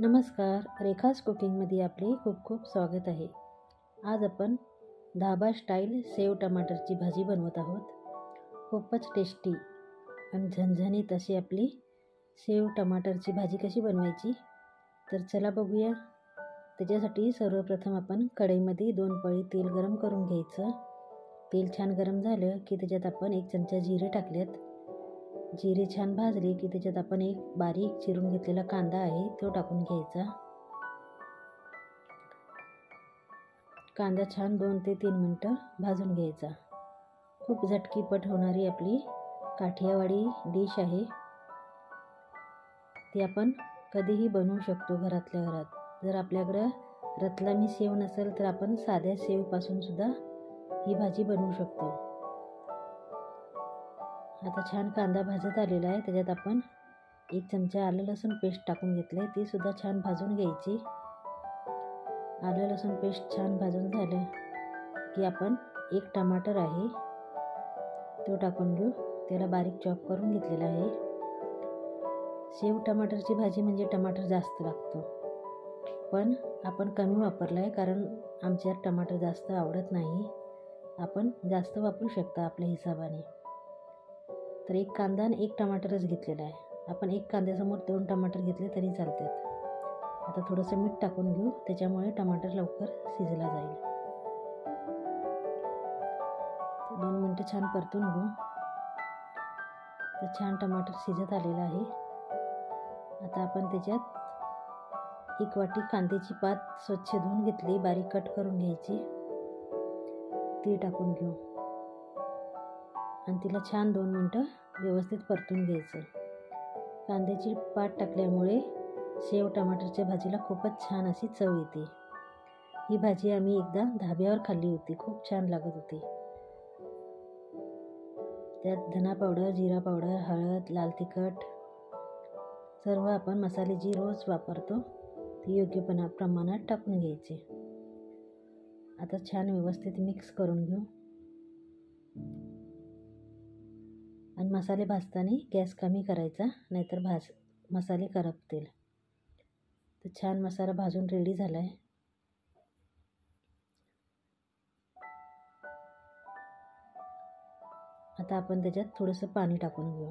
नमस्कार, रेखाज कुकिंगमध्ये आपले खूप खूप स्वागत आहे. आज आपण धाबा स्टाईल सेव टमाटरची भाजी बनवत आहोत. खूपच टेस्टी आणि झणझणीत अशी आपली सेव टमाटरची भाजी कशी बनवायची तर चला बघूया. त्याच्यासाठी सर्वप्रथम आपण कढईमध्ये 2 पळी तेल गरम करून घ्यायचं. तेल छान गरम झालं की त्याच्यात आपण 1 चमचा जिरे टाकलेत. जिरे छान भाजले की त्याच्यात आपण एक बारीक चिरून घेतलेला कांदा आहे तो टाकून घ्यायचा. कांदा छान 2 ते 3 मिनटं भाजून घ्यायचा. खूप झटकीपट होणारी आपली काठियावाडी डिश आहे. ती आपण कधीही बनवू शकतो घरातल्या घरात. जर आपल्याकडं रतलामी सेव नसेल तर आपण साध्या सेवपासून सुद्धा ही भाजी बनवू शकतो. आता छान कांदा भाजत आलेला आहे. त्याच्यात आपण 1 चमचा आलं लसूण पेस्ट टाकून घेतले. ती सुद्धा छान भाजून घ्यायची. आलं लसूण पेस्ट छान भाजून झालं की आपण 1 टमाटर आहे तो टाकून घेऊ. त्याला बारीक चॉप करून घेतलेला आहे. सेव टमाटरची भाजी म्हणजे टमाटर जास्त लागतो, पण आपण कमी वापरला आहे कारण आमच्यात टमाटर जास्त आवडत नाही. आपण जास्त वापरू शकता आपल्या हिशोबाने. तर 1 कांदा आणि 1 टमाटरच घेतलेला आहे. आपण 1 कांद्यासमोर 2 टमाटर घेतले तरी चालतात. आता थोडंसं मीठ टाकून घेऊ, त्याच्यामुळे टमाटर लवकर शिजला जाईल. 2 मिनटं छान परतून घेऊ. तर छान टमाटर शिजत आलेलं आहे. आता आपण त्याच्यात 1 वाटी कांद्याची पात स्वच्छ धुवून घेतली, बारीक कट करून घ्यायची. ती टाकून घेऊ आणि तिला छान 2 मिनटं व्यवस्थित परतून घ्यायचं. कांद्याची पात टाकल्यामुळे सेव टमाटरच्या भाजीला खूपच छान अशी चव येते. ही भाजी आम्ही एकदा धाब्यावर खाल्ली होती, खूप छान लागत होती. त्यात धना पावडर, जिरा पावडर, हळद, लाल तिखट सर्व आपण मसाले जी रोज वापरतो ती योग्य प्रमाणात टाकून घ्यायचे. आता छान व्यवस्थित मिक्स करून घेऊ आणि मसाले भाजताना गॅस कमी करायचा, नाहीतर मसाले करपतील. तर छान मसाला भाजून रेडी झाला आहे. आता आपण त्याच्यात थोडंसं पाणी टाकून घेऊ.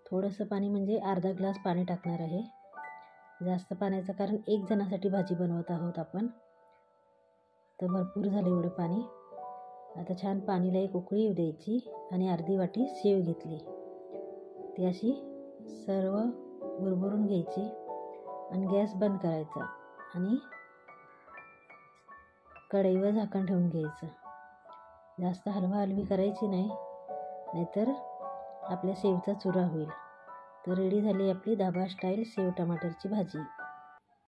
थोडंसं पाणी म्हणजे अर्धा ग्लास पाणी टाकणार आहे. जास्त पाण्याचं कारण 1 जणासाठी भाजी बनवत आहोत आपण, तर भरपूर झालं एवढं पाणी. आता छान पाणीला एक उकळी येऊ द्यायची आणि अर्धी वाटी सेव घेतली. ती अशी सर्व भुरभुरून घ्यायची आणि गॅस बंद करायचा आणि कढईवर झाकण ठेवून घ्यायचं. जास्त हलवाहलवी करायची नाही, नाहीतर आपल्या सेवचा चुरा होईल. तर रेडी झाली आपली धाबा स्टाईल सेव टमाटरची भाजी.